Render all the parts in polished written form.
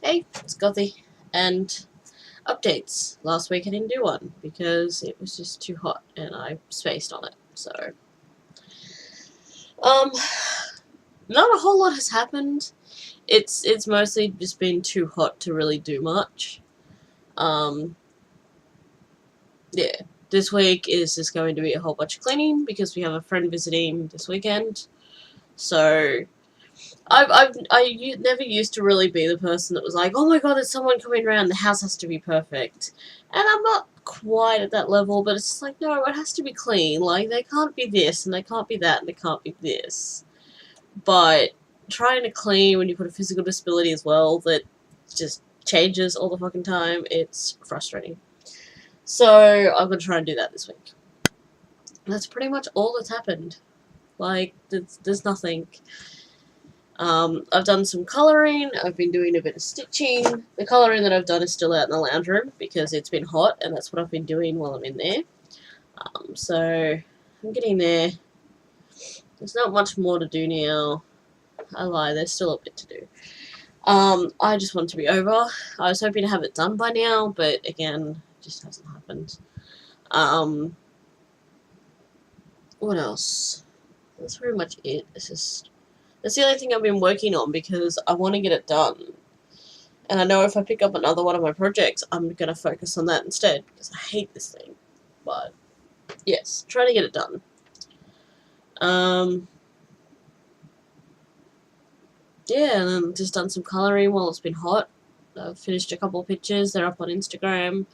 Hey, it's Gothy, and updates. Last week I didn't do one because it was just too hot and I spaced on it. So, um, not a whole lot has happened. It's mostly just been too hot to really do much. Um, yeah. This week is just going to be a whole bunch of cleaning because we have a friend visiting this weekend. So I never used to really be the person that was like, oh my god, there's someone coming around, the house has to be perfect. And I'm not quite at that level, but it's just like, no, it has to be clean. Like, they can't be this, and they can't be that, and they can't be this. But trying to clean when you put a physical disability as well that just changes all the fucking time, it's frustrating. So I'm gonna try and do that this week. That's pretty much all that's happened. Like, there's nothing. I've done some colouring, I've been doing a bit of stitching. The colouring that I've done is still out in the lounge room because it's been hot and that's what I've been doing while I'm in there. So I'm getting there. There's not much more to do now. I lie, there's still a bit to do. I just want it to be over. I was hoping to have it done by now, but again, it just hasn't happened. What else? That's pretty much it. That's the only thing I've been working on because I want to get it done. And I know if I pick up another one of my projects, I'm going to focus on that instead because I hate this thing. But, yes, trying to get it done. Yeah, and then just done some colouring while it's been hot. I've finished a couple of pictures. They're up on Instagram.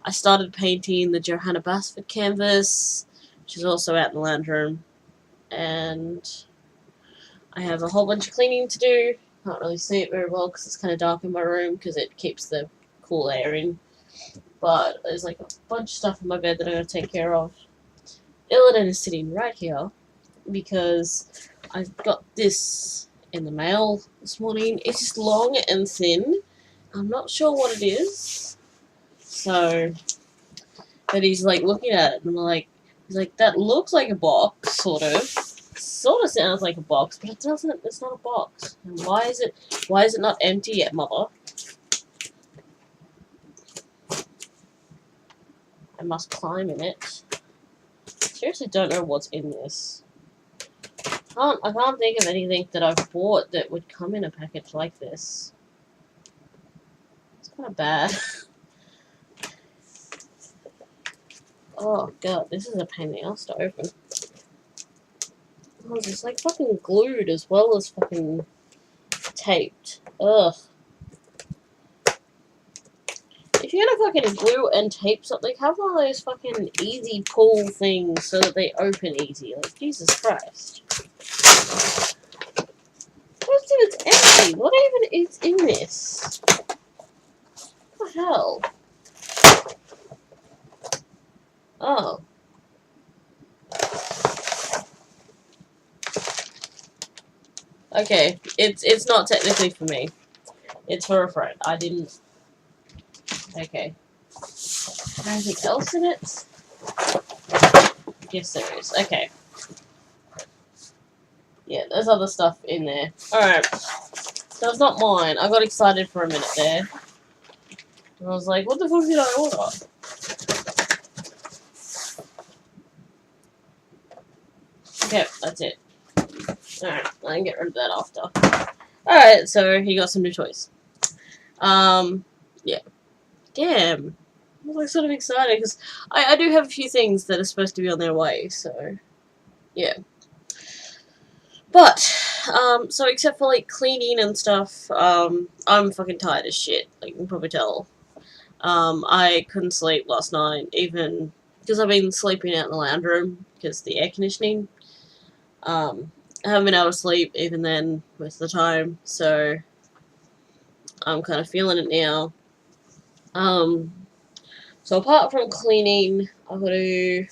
I started painting the Johanna Basford canvas, which is also out in the lounge room. And I have a whole bunch of cleaning to do. Can't really see it very well because it's kind of dark in my room because it keeps the cool air in. But there's like a bunch of stuff in my bed that I gotta take care of. Illidan is sitting right here because I got this in the mail this morning. It's just long and thin. I'm not sure what it is. So, but he's like looking at it and he's like, that looks like a box, sort of. Sort of sounds like a box, but it doesn't. It's not a box. And why is it not empty yet, Mother? I must climb in it. Seriously, don't know what's in this. I can't think of anything that I've bought that would come in a package like this. It's kind of bad. Oh god, this is a pain in the ass to open. Oh, it's like fucking glued as well as fucking taped. Ugh. If you're gonna fucking glue and tape something, have one of those fucking easy pull things so that they open easy. Like, Jesus Christ. What if it's empty? What even is in this? What the hell? Oh. Okay, it's not technically for me. It's for a friend. I didn't... Okay. Is there anything else in it? Yes, there is. Okay. Yeah, there's other stuff in there. Alright. So it's not mine. I got excited for a minute there. And I was like, what the fuck did I order? Okay, that's it. Alright, I can get rid of that after. Alright, so he got some new toys. Yeah. Damn. I was like sort of excited because I do have a few things that are supposed to be on their way, so yeah. But, so except for like cleaning and stuff, I'm fucking tired as shit. Like, you can probably tell. I couldn't sleep last night, even because I've been sleeping out in the lounge room because the air conditioning. I haven't been able to sleep even then most of the time, so I'm kind of feeling it now. So apart from cleaning, I've got to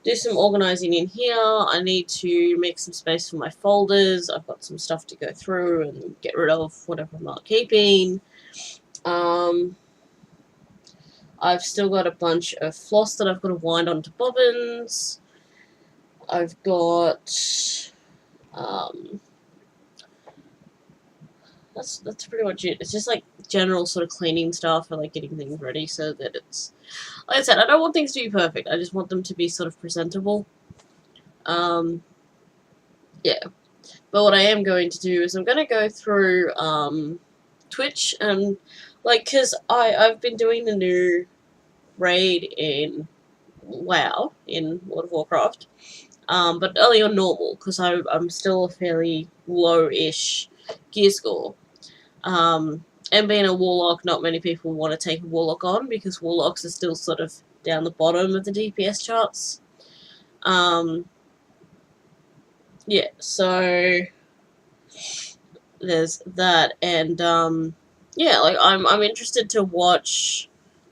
do some organising in here. I need to make some space for my folders. I've got some stuff to go through and get rid of whatever I'm not keeping. I've still got a bunch of floss that I've got to wind onto bobbins. I've got that's pretty much it. It's just like general sort of cleaning stuff and like getting things ready so that it's, like I said, I don't want things to be perfect. I just want them to be sort of presentable. Yeah. But what I am going to do is I'm going to go through Twitch and like, cause I've been doing the new raid in WoW, in World of Warcraft, but only on normal because I'm still a fairly low-ish gear score. And being a warlock, not many people want to take a warlock on because warlocks are still sort of down the bottom of the DPS charts. Yeah, so there's that, and yeah, like I'm interested to watch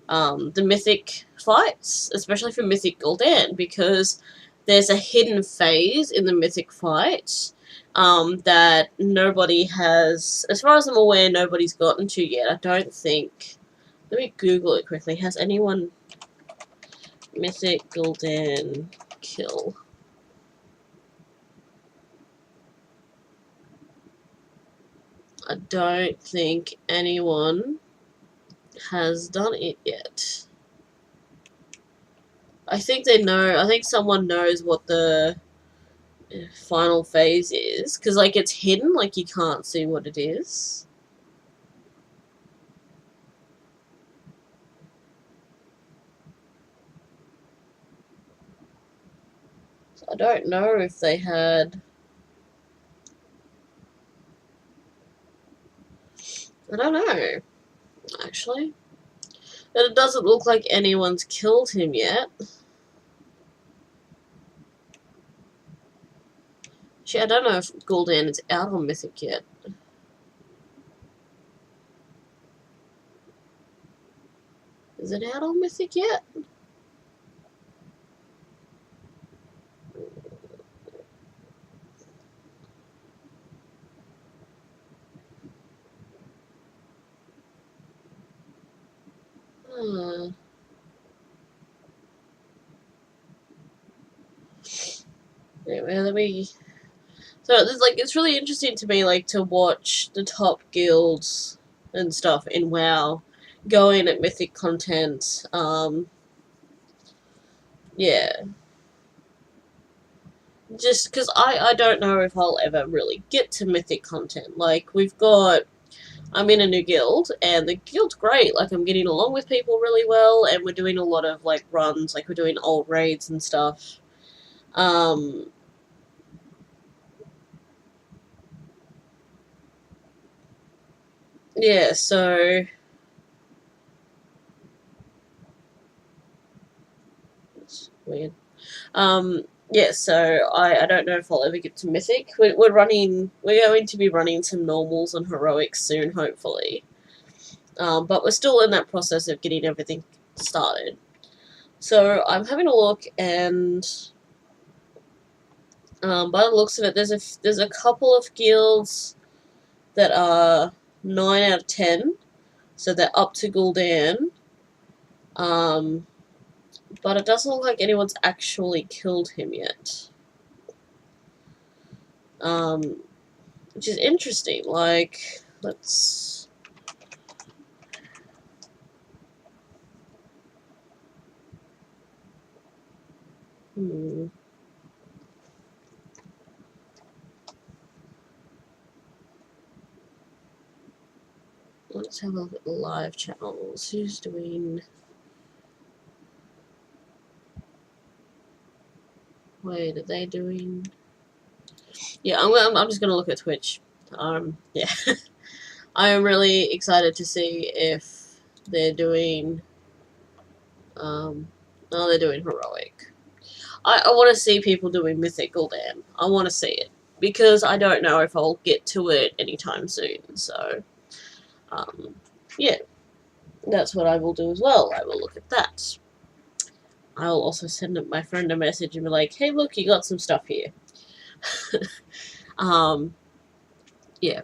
the mythic fights, especially for Mythic Gul'dan, because there's a hidden phase in the mythic fight that nobody has, as far as I'm aware, nobody's gotten to yet. I don't think. Let me Google it quickly. Has anyone Mythic Gul'dan kill? I don't think anyone has done it yet. I think they know. I think someone knows what the final phase is, because like it's hidden, like you can't see what it is. So I don't know if they had. I don't know, actually. But it doesn't look like anyone's killed him yet. Actually, I don't know if Gul'dan is out on Mythic yet. Is it out on Mythic yet? Anyway, let me. So it's really interesting to me, like, to watch the top guilds and stuff in WoW go in at mythic content. Yeah. Just because I don't know if I'll ever really get to mythic content. Like, I'm in a new guild, and the guild's great. Like, I'm getting along with people really well, and we're doing a lot of, like, runs. Like, we're doing old raids and stuff. Yeah, so. That's weird. Yeah, so I don't know if I'll ever get to Mythic. We're going to be running some normals and heroics soon, hopefully. But we're still in that process of getting everything started. So I'm having a look, and by the looks of it, there's a couple of guilds that are 9 out of 10, so they're up to Gul'dan. But it doesn't look like anyone's actually killed him yet. Which is interesting. Like, let's. Let's have a look at the live channels. Who's doing. Wait, are they doing. Yeah, I'm just gonna look at Twitch. Yeah. I am really excited to see if they're doing. No, they're doing heroic. I want to see people doing Mythic Gul'dan. I want to see it. Because I don't know if I'll get to it anytime soon. So, yeah. That's what I will do as well. I will look at that. I will also send my friend a message and be like, hey, look, you got some stuff here. Yeah.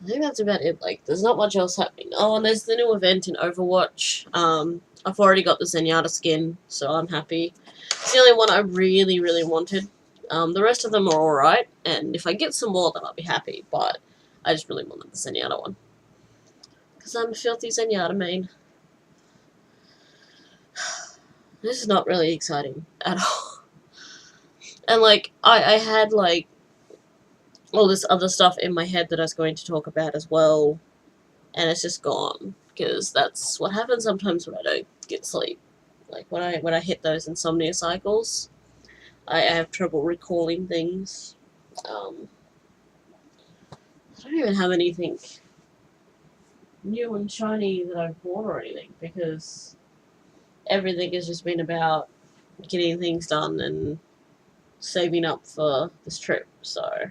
I think that's about it. Like, there's not much else happening. Oh, and there's the new event in Overwatch. I've already got the Zenyatta skin, so I'm happy. It's the only one I really, really wanted. The rest of them are alright, and if I get some more, then I'll be happy, but I just really wanted the Zenyatta one. Because I'm a filthy Zenyatta main. This is not really exciting at all. And, like, I had, like, all this other stuff in my head that I was going to talk about as well, and it's just gone, because that's what happens sometimes when I don't get sleep. Like, when I hit those insomnia cycles, I have trouble recalling things. I don't even have anything new and shiny that I've bought or anything, because everything has just been about getting things done and saving up for this trip, so...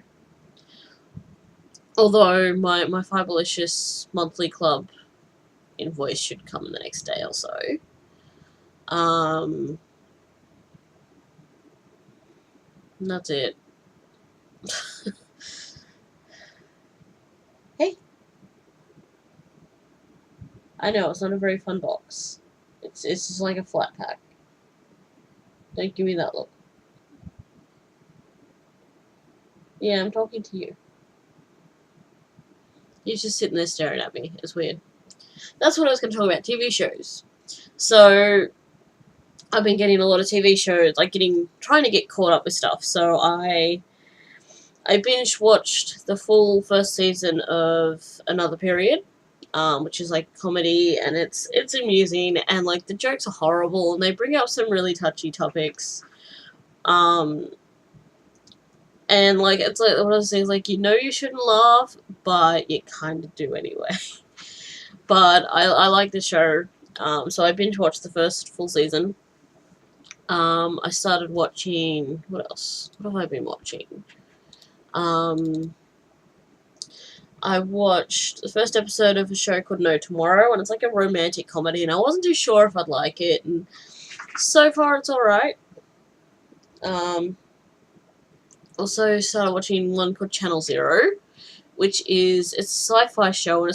Although my Fiberlicious monthly club invoice should come in the next day or so. And that's it. Hey! I know, it's not a very fun box. It's just like a flat pack. Don't give me that look. Yeah, I'm talking to you. You're just sitting there staring at me. It's weird. That's what I was going to talk about, TV shows. So, I've been getting a lot of TV shows, like trying to get caught up with stuff. So I binge watched the full first season of Another Period, which is like comedy, and it's amusing, and like the jokes are horrible, and they bring up some really touchy topics. And like it's like one of those things, like, you know you shouldn't laugh, but you kind of do anyway. But I like the show, so I binge watched the first full season. I started watching, what else? What have I been watching? I watched the first episode of a show called No Tomorrow, and it's like a romantic comedy, and I wasn't too sure if I'd like it, and so far it's alright. Also started watching one called Channel Zero, which is, it's a sci-fi show, and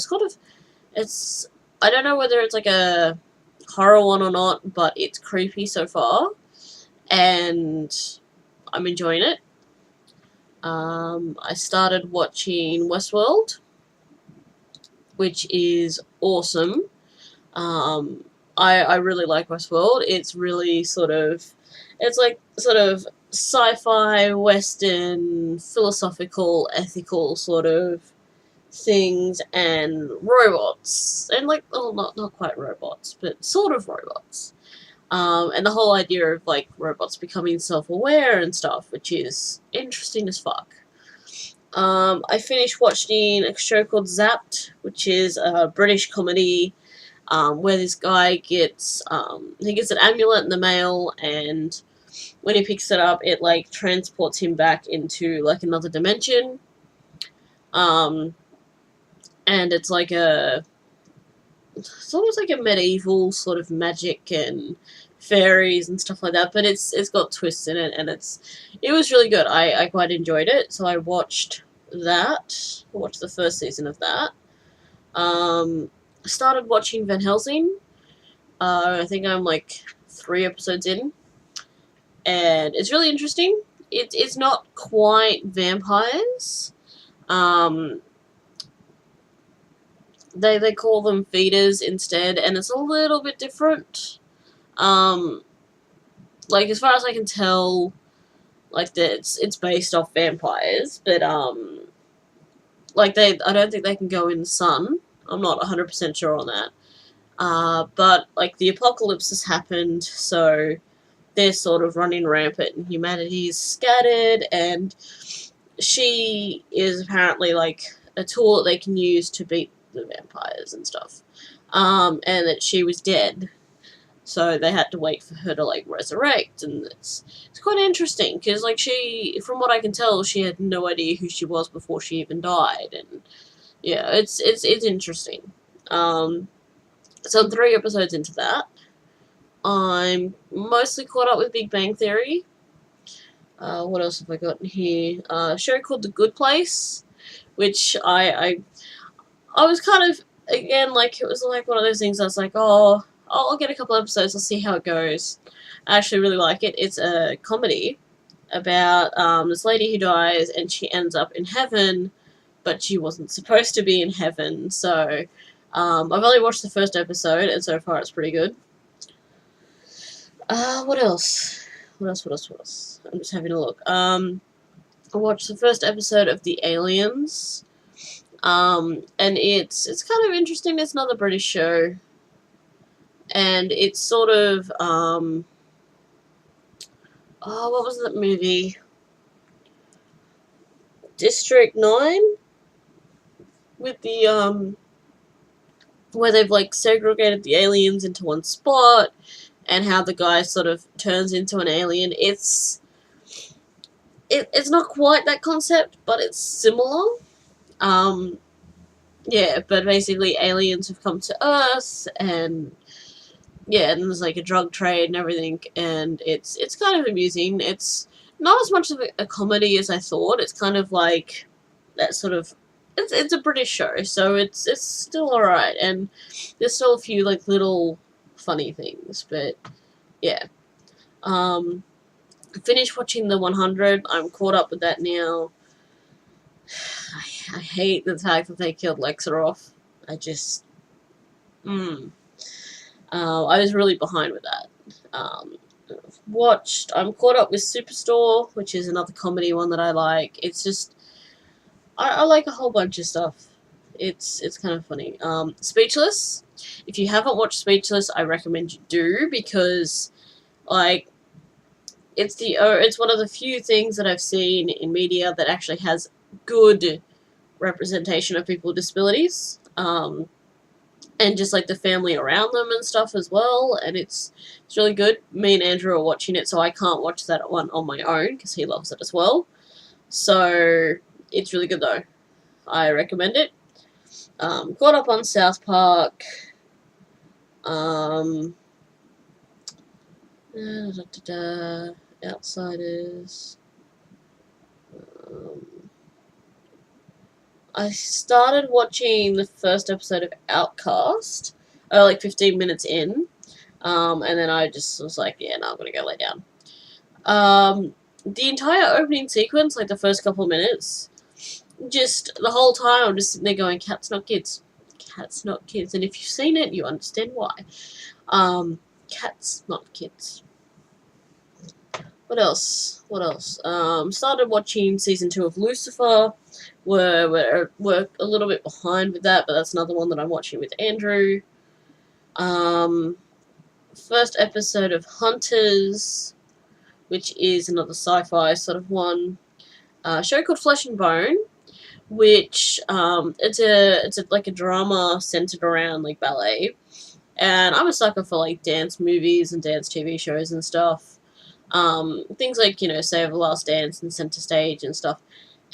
it's I don't know whether it's like a horror one or not, but it's creepy so far, and I'm enjoying it. I started watching Westworld, which is awesome. I really like Westworld. It's really it's like sort of sci-fi, western, philosophical, ethical sort of things, and robots, and like, oh, not quite robots, but sort of robots. And the whole idea of like robots becoming self-aware and stuff, which is interesting as fuck. I finished watching a show called Zapped, which is a British comedy, where this guy gets an amulet in the mail, and when he picks it up, it like transports him back into like another dimension. And it's like it's almost like a medieval sort of magic and fairies and stuff like that, but it's got twists in it, and it was really good. I quite enjoyed it, so I watched that. I watched the first season of that. I started watching Van Helsing. I think I'm like 3 episodes in, and it's really interesting. It's not quite vampires. They call them feeders instead, and it's a little bit different. Like, as far as I can tell, like, it's based off vampires, but like, I don't think they can go in the sun. I'm not 100% sure on that. But like, the apocalypse has happened, so they're sort of running rampant, and humanity is scattered, and she is apparently like a tool that they can use to beat the vampires and stuff. And that she was dead, so they had to wait for her to like resurrect, and it's quite interesting, because like, she, from what I can tell, she had no idea who she was before she even died, and yeah, it's interesting. So I'm 3 episodes into that. I'm mostly caught up with Big Bang Theory. What else have I got in here? A show called The Good Place, which I was kind of, again, like, it was like one of those things I was like, oh, I'll get a couple episodes, I'll see how it goes. I actually really like it. It's a comedy. about this lady who dies and she ends up in heaven, but she wasn't supposed to be in heaven. So I've only watched the first episode, and so far it's pretty good. What else? What else? What else? What else? I'm just having a look. I watched the first episode of The Aliens. And it's kind of interesting. It's another British show, and it's sort of oh, what was that movie? District 9, with the where they've like segregated the aliens into one spot, and how the guy sort of turns into an alien. It's not quite that concept, but it's similar. Yeah, but basically aliens have come to Earth, and yeah, and there's like a drug trade and everything, and it's kind of amusing. It's not as much of a comedy as I thought. It's kind of like that sort of. It's a British show, so it's still alright, and there's still a few like little funny things, but yeah. I finished watching the 100. I'm caught up with that now. I hate the fact that they killed Lexaroth. I just. I was really behind with that. I'm caught up with Superstore, which is another comedy one that I like. It's just. I like a whole bunch of stuff. It's kind of funny. Speechless. If you haven't watched Speechless, I recommend you do, because, like, it's one of the few things that I've seen in media that actually has good representation of people with disabilities, and just like the family around them and stuff as well, and it's really good. Me and Andrew are watching it, so I can't watch that one on my own because he loves it as well. So it's really good though. I recommend it. Caught up on South Park. Outsiders. I started watching the first episode of Outcast, like 15 minutes in, and then I just was like, yeah, no, I'm gonna go lay down. The entire opening sequence, like the first couple of minutes, just the whole time I'm just sitting there going, cats not kids. Cats not kids. And if you've seen it, you understand why. Cats not kids. What else? What else? Started watching season 2 of Lucifer. We're a little bit behind with that, but that's another one that I'm watching with Andrew. First episode of Hunters, which is another sci-fi sort of one. Show called Flesh and Bone, which it's like a drama centered around like ballet, and I'm a sucker for like dance movies and dance TV shows and stuff. Things like, Save the Last Dance and Center Stage and stuff.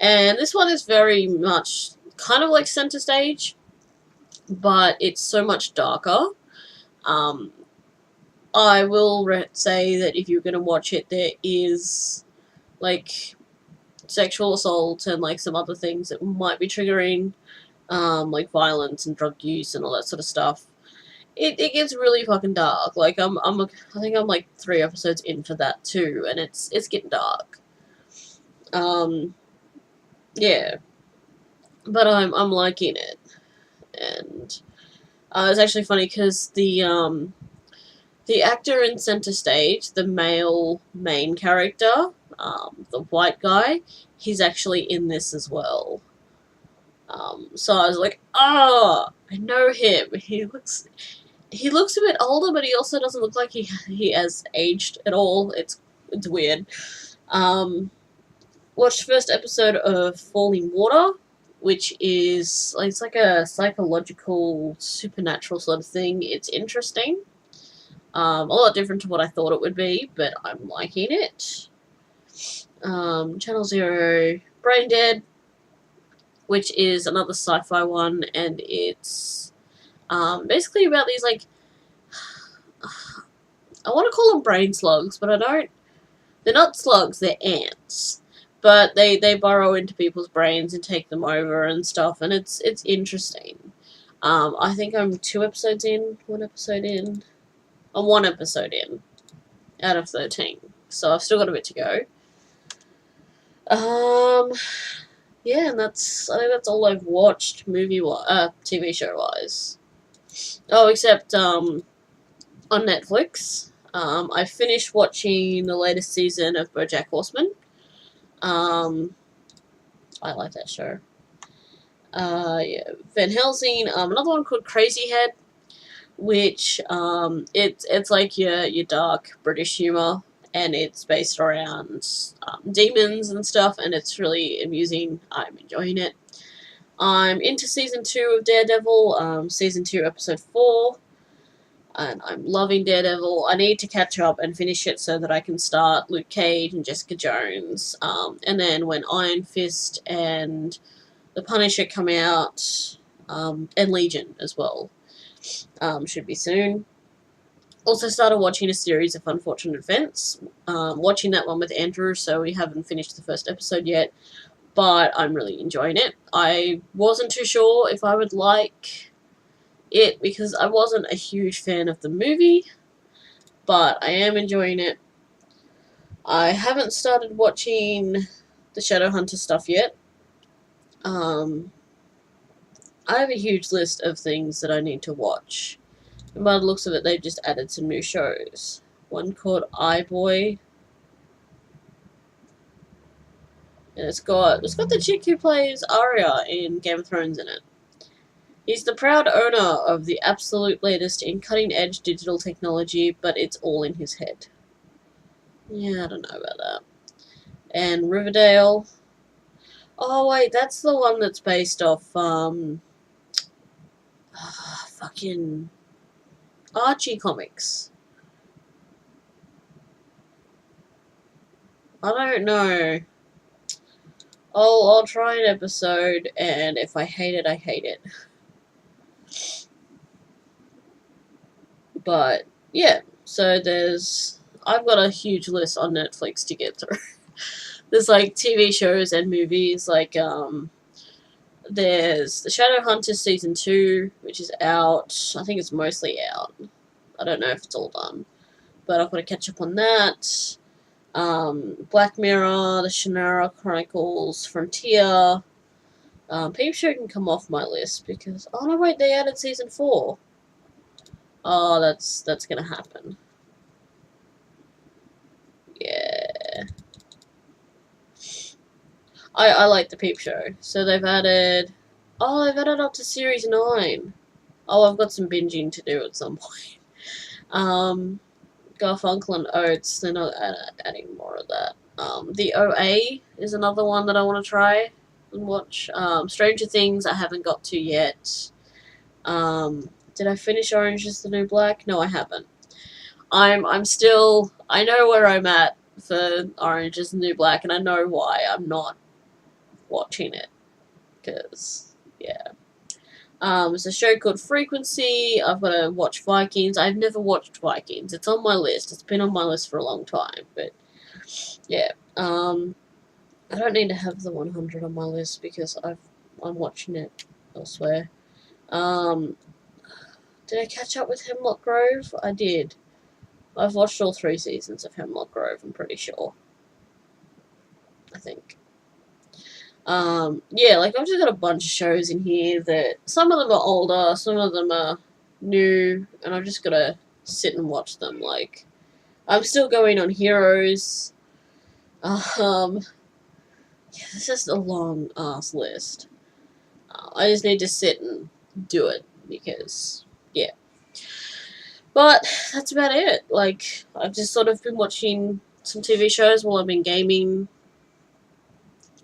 And this one is very much kind of like Center Stage, but it's so much darker. I will say that if you're going to watch it, there is like sexual assault and like some other things that might be triggering, like violence and drug use and all that sort of stuff. It gets really fucking dark. Like I think I'm like 3 episodes in for that too, and it's getting dark. Yeah, but I'm liking it, and it's actually funny because the actor in Center Stage, the male main character, the white guy, he's actually in this as well. So I was like, I know him. He looks a bit older, but he also doesn't look like he has aged at all. It's weird. Watched the first episode of Falling Water, which is it's like a psychological, supernatural sort of thing. It's interesting. A lot different to what I thought it would be, but I'm liking it. Channel Zero, Brain Dead, which is another sci-fi one, and it's basically about these like I want to call them brain slugs, but I don't. They're not slugs, they're ants. But they burrow into people's brains and take them over and stuff, and it's interesting. I think I'm 2 episodes in, 1 episode in. I'm 1 episode in out of 13, so I've still got a bit to go. Um, yeah, and I think that's all I've watched TV show wise. Oh, except on Netflix. I finished watching the latest season of BoJack Horseman. Um, I like that show. Yeah, Van Helsing. Another one called Crazy Head, which it's like your dark British humor, and it's based around demons and stuff, and it's really amusing. I'm enjoying it. I'm into season 2 of Daredevil, season 2, episode 4, and I'm loving Daredevil. I need to catch up and finish it so that I can start Luke Cage and Jessica Jones. And then when Iron Fist and The Punisher come out, and Legion as well, should be soon. Also started watching a series of Unfortunate Events. Watching that one with Andrew, so we haven't finished the first episode yet, but I'm really enjoying it. I wasn't too sure if I would like it because I wasn't a huge fan of the movie, but I am enjoying it. I haven't started watching the Shadowhunter stuff yet. I have a huge list of things that I need to watch. And by the looks of it, they've just added some new shows. One called iBoy. And it's got the chick who plays Arya in Game of Thrones in it. He's the proud owner of the absolute latest in cutting-edge digital technology, but it's all in his head. Yeah, I don't know about that. And Riverdale. Oh wait, that's the one that's based off fucking Archie comics. I don't know. I'll try an episode, and if I hate it, I hate it. But yeah, so I've got a huge list on Netflix to get through. There's like TV shows and movies, like there's The Shadowhunters season 2, which is out. I think it's mostly out. I don't know if it's all done, but I've got to catch up on that. Black Mirror, The Shannara Chronicles, Frontier. Peep Show can come off my list because oh no wait, they added season 4. Oh, that's gonna happen. Yeah. I like the Peep Show. So they've added up to series 9. Oh, I've got some binging to do at some point. Garfunkel and Oates, they're not adding more of that. The OA is another one that I want to try and watch. Stranger Things I haven't got to yet. Did I finish Orange is the New Black? No, I haven't. I'm still, I know where I'm at for Orange is the New Black, and I know why I'm not watching it. Because, yeah. It's a show called Frequency. I've got to watch Vikings. I've never watched Vikings. It's on my list. It's been on my list for a long time. But, yeah. I don't need to have the 100 on my list because I'm watching it elsewhere. Did I catch up with Hemlock Grove? I did. I've watched all 3 seasons of Hemlock Grove, I'm pretty sure. I think. Yeah, like I've just got a bunch of shows in here that some of them are older, some of them are new, and I've just got to sit and watch them. Like, I'm still going on Heroes. Yeah, it's just a long ass list. I just need to sit and do it because, yeah. But that's about it. Like, I've just sort of been watching some TV shows while I've been gaming.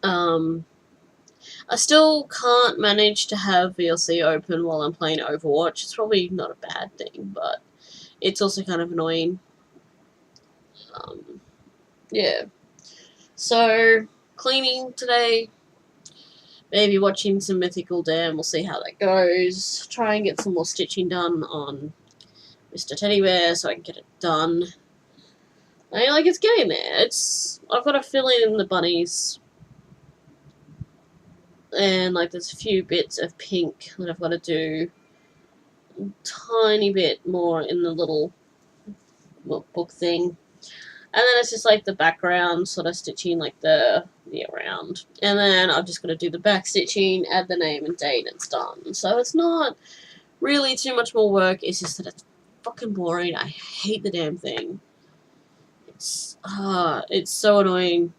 I still can't manage to have VLC open while I'm playing Overwatch. It's probably not a bad thing, but it's also kind of annoying. Yeah. So, cleaning today. Maybe watching some Mythical Dam. We'll see how that goes. Try and get some more stitching done on Mr. Teddy Bear so I can get it done. Like, it's getting there. I've got to fill in the bunnies. And, like, there's a few bits of pink that I've got to do. A tiny bit more in the little book thing. And then it's just like the background sort of stitching like the around. And then I'm just going to do the back stitching, add the name and date, and it's done. So it's not really too much more work. It's just that it's fucking boring. I hate the damn thing. It's so annoying.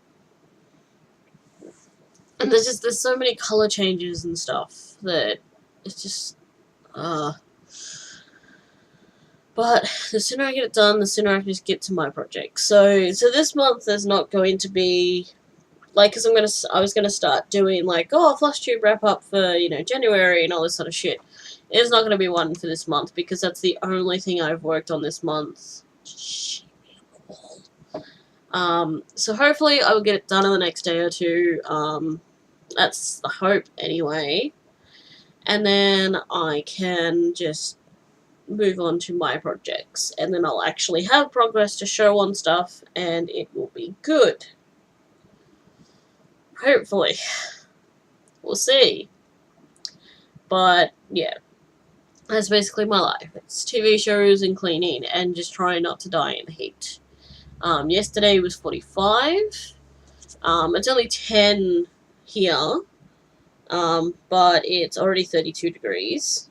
And there's so many color changes and stuff that it's just but the sooner I get it done, the sooner I can just get to my project. So this month there's not going to be like, because I was gonna start doing like, oh, Flush Tube wrap up for, you know, January and all this sort of shit. It's not gonna be one for this month because that's the only thing I've worked on this month. So hopefully I will get it done in the next day or two. That's the hope anyway. And then I can just move on to my projects, and then I'll actually have progress to show on stuff, and it will be good. Hopefully. We'll see. But, yeah. That's basically my life. It's TV shows and cleaning, and just trying not to die in the heat. Yesterday was 45. It's only 10 here. But it's already 32 degrees.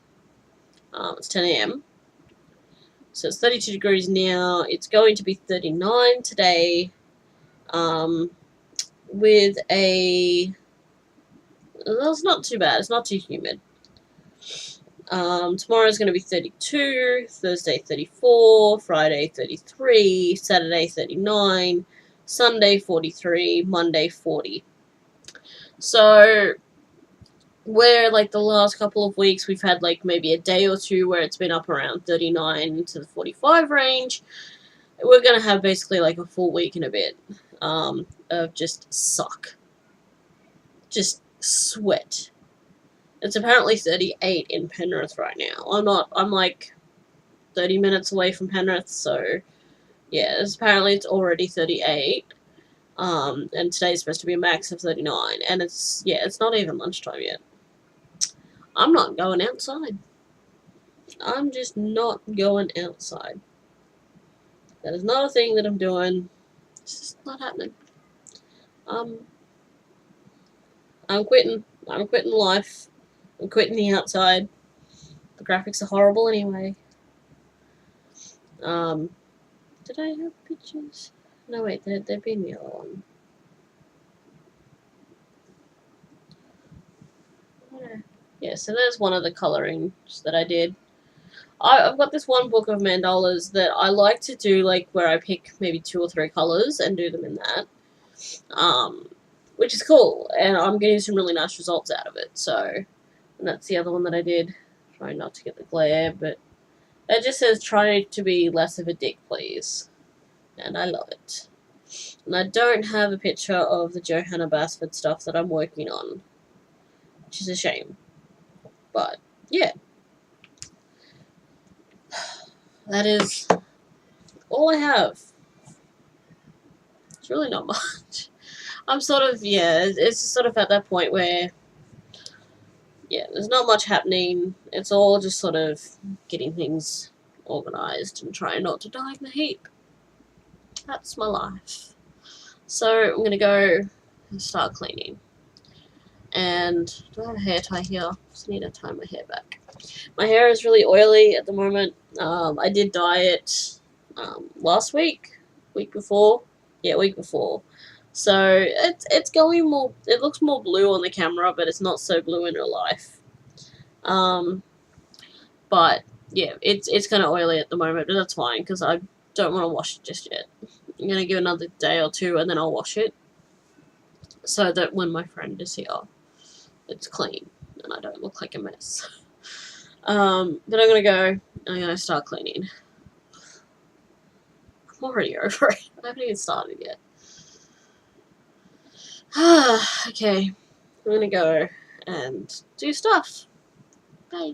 It's 10 a.m. So it's 32 degrees now. It's going to be 39 today. With a... Well, it's not too bad. It's not too humid. Tomorrow's going to be 32. Thursday 34. Friday 33. Saturday 39. Sunday 43. Monday 40. So... where like the last couple of weeks we've had like maybe a day or two where it's been up around 39 to the 45 range, we're gonna have basically like a full week and a bit of just suck, just sweat. It's apparently 38 in Penrith right now. I'm like 30 minutes away from Penrith, so yeah, apparently it's already 38. And today's supposed to be a max of 39, and it's not even lunchtime yet. I'm not going outside. I'm just not going outside. That is not a thing that I'm doing. It's just not happening. I'm quitting. I'm quitting life. I'm quitting the outside. The graphics are horrible anyway. Did I have pictures? No, wait, there'd been the other one. Yeah, so there's one of the colorings that I did. I've got this one book of mandalas that I like to do, like, where I pick maybe 2 or 3 colors and do them in that. Which is cool, and I'm getting some really nice results out of it, so... And that's the other one that I did. Trying not to get the glare, but... It just says, try to be less of a dick, please. And I love it. And I don't have a picture of the Johanna Basford stuff that I'm working on. Which is a shame. But, yeah. That is all I have. It's really not much. I'm sort of, it's sort of at that point where, there's not much happening. It's all just sort of getting things organised and trying not to die in the heat. That's my life. So, I'm going to go and start cleaning. And, do I have a hair tie here? I just need to tie my hair back. My hair is really oily at the moment. I did dye it last week, week before. Yeah, week before. So it's going more. It looks more blue on the camera, but it's not so blue in real life. But yeah, it's kind of oily at the moment, but that's fine because I don't want to wash it just yet. I'm gonna give it another day or two, and then I'll wash it, so that when my friend is here, it's clean and I don't look like a mess. But I'm gonna start cleaning. I'm already over it. I haven't even started yet. Okay, I'm gonna go and do stuff. Bye.